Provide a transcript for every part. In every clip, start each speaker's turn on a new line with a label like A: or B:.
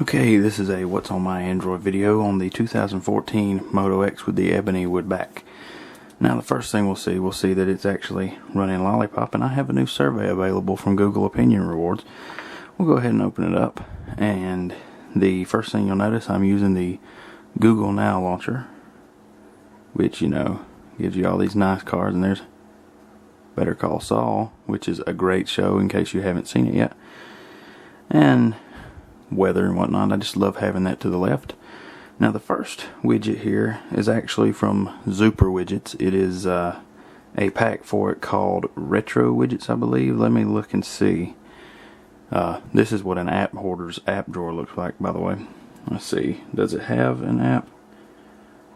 A: Okay, this is a What's on My Android video on the 2014 Moto X with the ebony wood back. Now the first thing we'll see that it's actually running Lollipop, and I have a new survey available from Google Opinion Rewards. We'll go ahead and open it up, and the first thing you'll notice, I'm using the Google Now launcher, which, gives you all these nice cards, and there's Better Call Saul, which is a great show in case you haven't seen it yet. And weather and whatnot. I just love having that to the left. Now the first widget here is actually from Zooper Widgets. It is a pack for it called Retro Widgets, I believe. Let me look and see. This is what an app hoarder's app drawer looks like, by the way. Let's see. Does it have an app?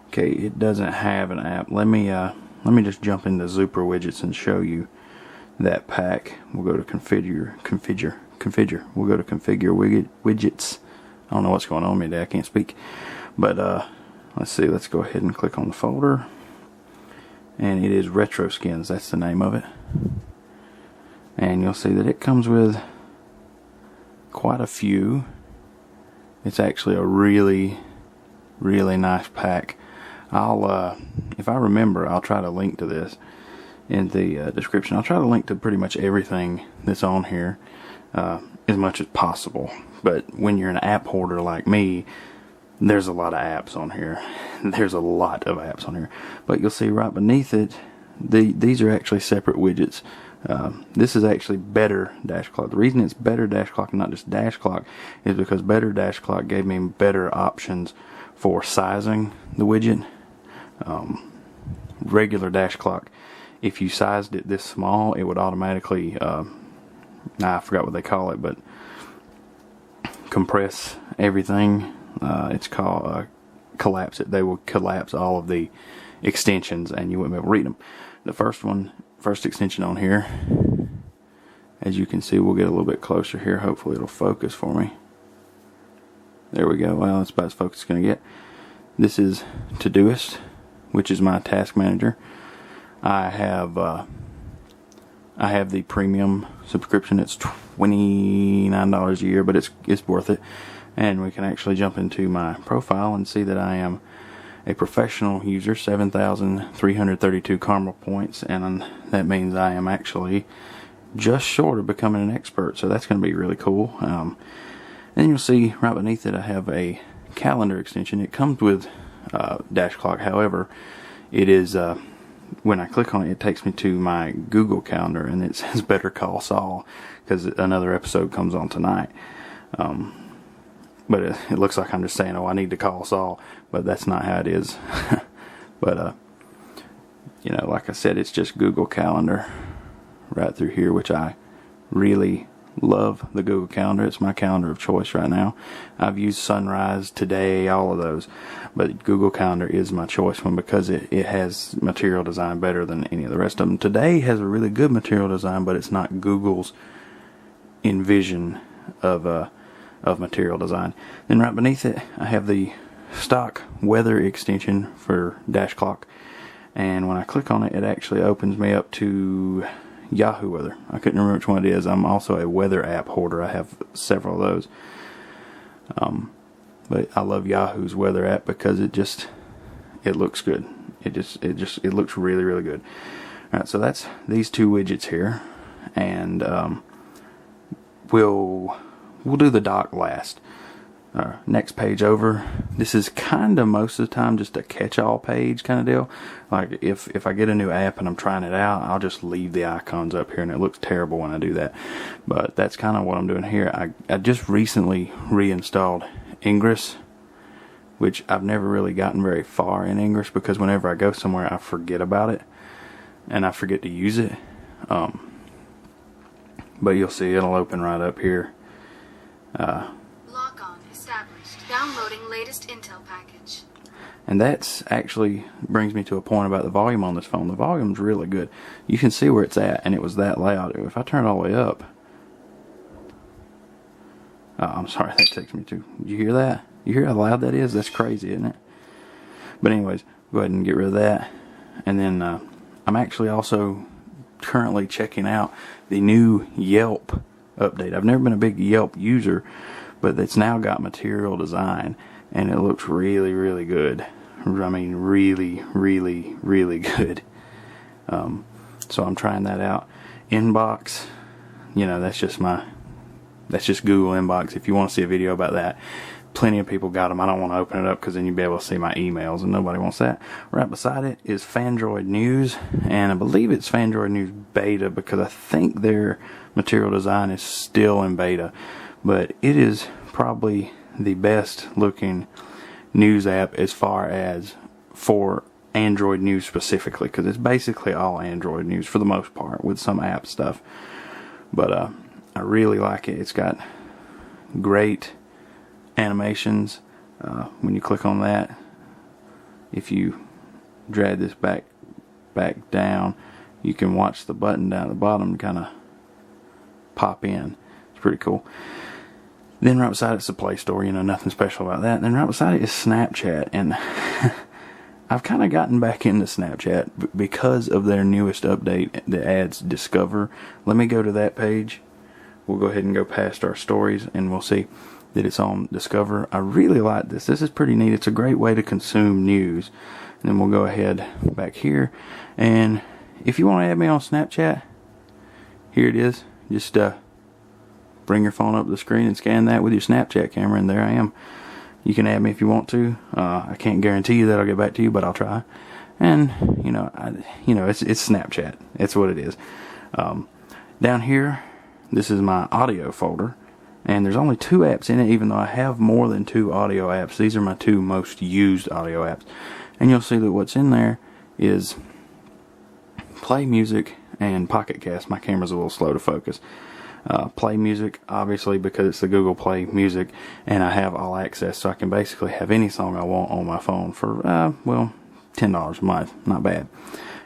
A: Okay, it doesn't have an app. Let me just jump into Zooper Widgets and show you that pack. We'll go to configure. We'll go to configure widgets. I don't know what's going on with me today. I can't speak. But let's see. Let's go ahead and click on the folder. And it is Retro Skins. That's the name of it. And you'll see that it comes with quite a few. It's actually a really, really nice pack. If I remember, I'll try to link to this in the description. I'll try to link to pretty much everything that's on here. As much as possible. But when you're an app hoarder like me, there's a lot of apps on here. There's a lot of apps on here. But you'll see right beneath it, these are actually separate widgets. This is actually Better Dash Clock. The reason it's Better Dash Clock and not just Dash Clock is because Better Dash Clock gave me better options for sizing the widget. Regular Dash Clock, if you sized it this small, it would automatically I forgot what they call it, but compress everything. It's called collapse it. They will collapse all of the extensions and you wouldn't be able to read them. The first extension on here, as you can see, we'll get a little bit closer here. Hopefully it'll focus for me. There we go. Well, that's about as focused as it's going to get. This is Todoist, which is my task manager. I have the premium subscription. It's $29 a year, but it's worth it. And we can actually jump into my profile and see that I am a professional user, 7,332 Karma points, and that means I am actually just short of becoming an expert. So that's going to be really cool. Then you'll see right beneath it I have a calendar extension. It comes with Dash Clock. However, it is when I click on it, it takes me to my Google Calendar, and it says Better Call Saul because another episode comes on tonight. But it looks like I'm just saying, I need to call Saul, but that's not how it is. But like I said, it's just Google Calendar right through here, which I really love the Google Calendar. It's my calendar of choice right now. I've used Sunrise, Today, all of those, but Google Calendar is my choice one because it has material design better than any of the rest of them. Today has a really good material design, but it's not Google's envision of material design. Then right beneath it, I have the stock weather extension for Dash Clock, and when I click on it, it actually opens me up to Yahoo Weather. I couldn't remember which one it is. I'm also a weather app hoarder. I have several of those. But I love Yahoo's weather app because it looks good. It looks really, really good. Alright, so that's these two widgets here. And we'll do the dock last. Next page over. This is kind of most of the time just a catch-all page kind of deal. Like if I get a new app and I'm trying it out, I'll just leave the icons up here, and it looks terrible when I do that. But that's kind of what I'm doing here. I just recently reinstalled Ingress, which I've never really gotten very far in Ingress because whenever I go somewhere I forget about it and I forget to use it. But you'll see it'll open right up here.
B: Downloading latest Intel package.
A: And that's actually brings me to a point about the volume on this phone. The volume's really good. You can see where it's at, and it was that loud. If I turn it all the way up, I'm sorry, that takes me to. Did you hear that? You hear how loud that is? That's crazy, isn't it? But anyways, go ahead and get rid of that. And then I'm actually also currently checking out the new Yelp update. I've never been a big Yelp user, but it's now got Material Design, and it looks really, really good. I mean, really, really, really good. So I'm trying that out. Inbox, that's just Google Inbox. If you want to see a video about that, plenty of people got them. I don't want to open it up because then you'll be able to see my emails, and nobody wants that. Right beside it is Fandroid News, and I believe it's Fandroid News Beta because I think their Material Design is still in beta. But it is probably the best looking news app as far as for Android news specifically, because it's basically all Android news for the most part with some app stuff. But I really like it. It's got great animations. When you click on that, if you drag this back down, you can watch the button down at the bottom kind of pop in. It's pretty cool. Then right beside it's the Play Store, nothing special about that. And then right beside it is Snapchat, and I've kind of gotten back into Snapchat because of their newest update that adds Discover. Let me go to that page. We'll go ahead and go past our stories, and we'll see that it's on Discover. I really like this. This is pretty neat. It's a great way to consume news. And then we'll go ahead back here, and if you want to add me on Snapchat, here it is. Just bring your phone up to the screen and scan that with your Snapchat camera, and there I am. You can add me if you want to. I can't guarantee you that I'll get back to you, but I'll try. And it's Snapchat. It's what it is. Down here, this is my audio folder, and there's only 2 apps in it, even though I have more than 2 audio apps. These are my 2 most used audio apps, and you'll see that what's in there is Play Music and Pocket Cast. My camera's a little slow to focus. Play Music, obviously, because it's the Google Play Music, and I have all access, so I can basically have any song I want on my phone for, $10 a month. Not bad.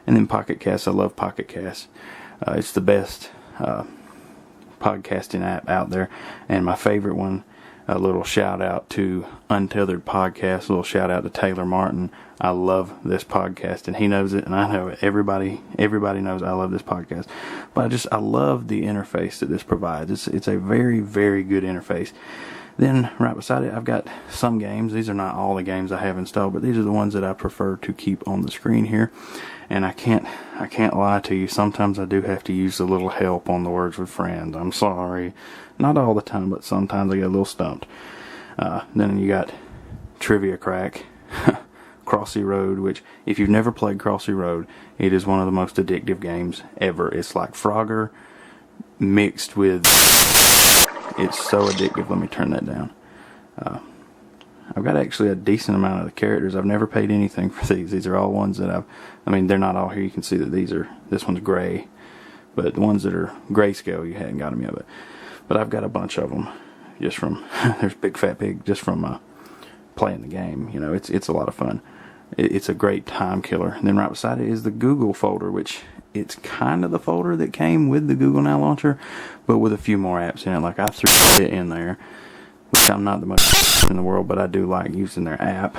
A: And then Pocket Cast, I love Pocket Cast. It's the best podcasting app out there, and my favorite one, a little shout out to Untethered Podcast, a little shout out to Taylor Martin. I love this podcast, and he knows it, and I know it. Everybody knows I love this podcast. But I love the interface that this provides. It's a very, very good interface. Then right beside it, I've got some games. These are not all the games I have installed, but these are the ones that I prefer to keep on the screen here. And I can't lie to you. Sometimes I do have to use a little help on the Words with Friends. I'm sorry. Not all the time, but sometimes I get a little stumped. Then you got Trivia Crack. Crossy Road, which if you've never played Crossy Road, it is one of the most addictive games ever. It's like Frogger mixed with... It's so addictive. Let me turn that down. I've got actually a decent amount of the characters. I've never paid anything for these. These are all ones that they're not all here. You can see that this one's gray. But the ones that are grayscale, you hadn't got them yet. But I've got a bunch of them just from... There's Big Fat Pig just from playing the game. It's a lot of fun. It's a great time killer. And then right beside it is the Google folder, which it's kind of the folder that came with the Google Now launcher, but with a few more apps in it. Like I threw it in there, which I'm not the most in the world, but I do like using their app.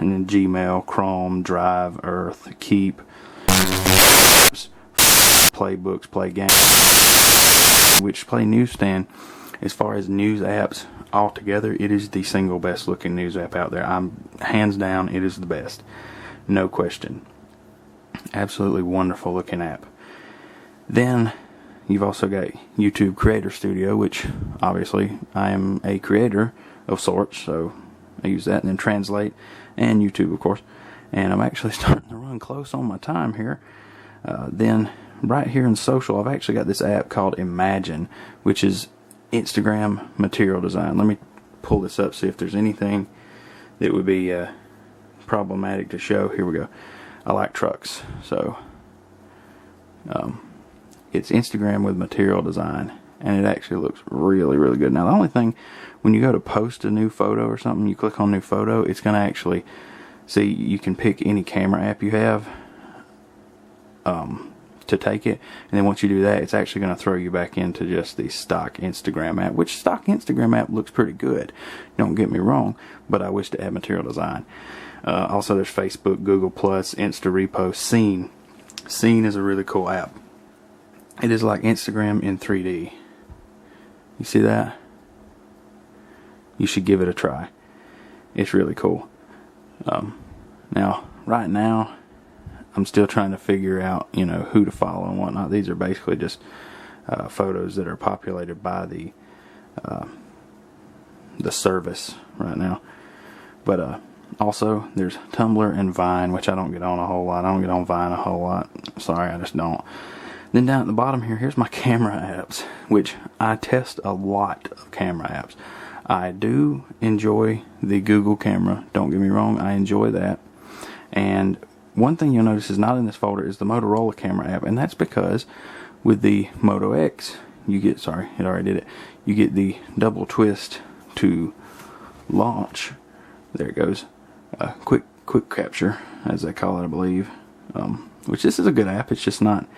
A: And then Gmail, Chrome, Drive, Earth, Keep, Play Books, Play Games, which Play Newsstand. As far as news apps altogether, it is the single best looking news app out there. Hands down, it is the best. No question. Absolutely wonderful looking app. Then you've also got YouTube Creator Studio, which obviously I am a creator of sorts, so I use that. And then Translate and YouTube, of course. And I'm actually starting to run close on my time here. Then right here in social, I've actually got this app called Imagine, which is Instagram Material Design. Let me pull this up, see if there's anything that would be problematic to show. Here we go. I like trucks, so it's Instagram with Material Design, and it actually looks really, really good. Now the only thing, when you go to post a new photo or something, you click on new photo, it's going to actually see, you can pick any camera app you have to take it, and then once you do that, it's actually going to throw you back into just the stock Instagram app, which stock Instagram app looks pretty good, don't get me wrong, but I wish to add Material Design. Also there's Facebook, Google+, Insta Repost, Scene. Scene is a really cool app. It is like Instagram in 3D. You see that? you should give it a try. It's really cool. Now, right now, I'm still trying to figure out, who to follow and whatnot. These are basically just photos that are populated by the service right now. But also, there's Tumblr and Vine, which I don't get on a whole lot. I don't get on Vine a whole lot. Sorry, I just don't. Then down at the bottom here, here's my camera apps, which I test a lot of camera apps. I do enjoy the Google camera. Don't get me wrong, I enjoy that. And one thing you'll notice is not in this folder is the Motorola camera app, and that's because with the Moto X, you get, sorry, it already did it, you get the double twist to launch. There it goes. Quick capture, as they call it, I believe. Which this is a good app. It's just not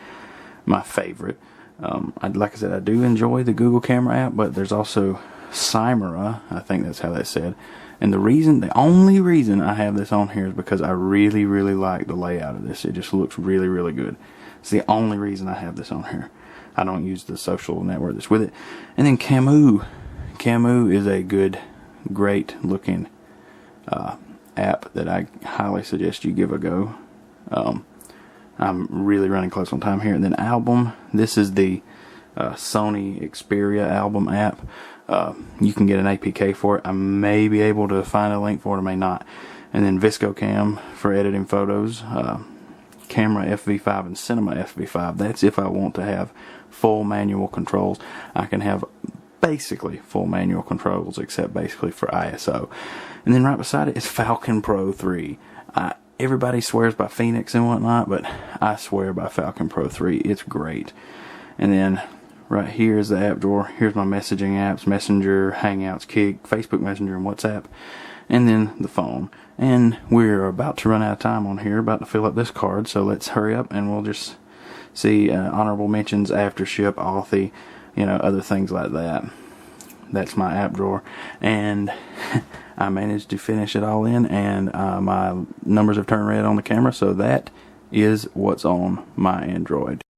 A: my favorite. Like I said, I do enjoy the Google camera app, but there's also Cimera, I think that's how that's said. And the only reason I have this on here is because I really, really like the layout of this. It just looks really, really good. It's the only reason I have this on here. I don't use the social network that's with it. And then Camu. Camu is a good, great looking app that I highly suggest you give a go. I'm really running close on time here. And then Album. This is the Sony Xperia Album app. You can get an APK for it. I may be able to find a link for it, I may not. And then ViscoCam for editing photos. Camera FV5 and Cinema FV5. That's if I want to have full manual controls. I can have basically full manual controls, except basically for ISO. And then right beside it is Falcon Pro 3. Everybody swears by Phoenix and whatnot, but I swear by Falcon Pro 3. It's great. And then right here is the app drawer. Here's my messaging apps: Messenger, Hangouts, Kik, Facebook Messenger, and WhatsApp. And then the phone. And we're about to run out of time on here, about to fill up this card, so let's hurry up and we'll just see honorable mentions, Aftership, Authy, other things like that. That's my app drawer. And I managed to finish it all in, and my numbers have turned red on the camera, so that is what's on my Android.